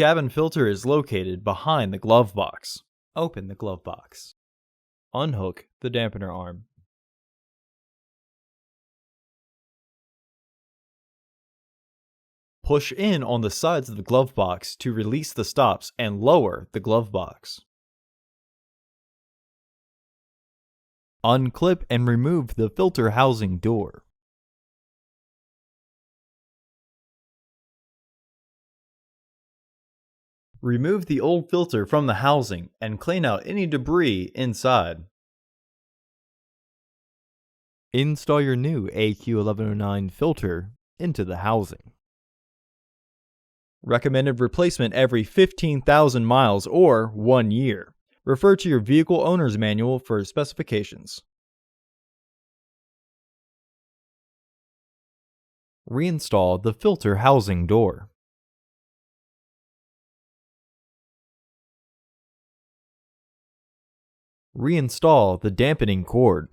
Cabin filter is located behind the glove box. Open the glove box. Unhook the dampener arm. Push in on the sides of the glove box to release the stops and lower the glove box. Unclip and remove the filter housing door. Remove the old filter from the housing and clean out any debris inside. Install your new AQ1109 filter into the housing. Recommended replacement every 15,000 miles or 1 year. Refer to your vehicle owner's manual for specifications. Reinstall the filter housing door. Reinstall the dampening cord.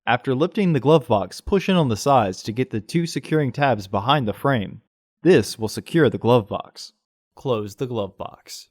After lifting the glove box, push in on the sides to get the 2 securing tabs behind the frame. This will secure the glove box. Close the glove box.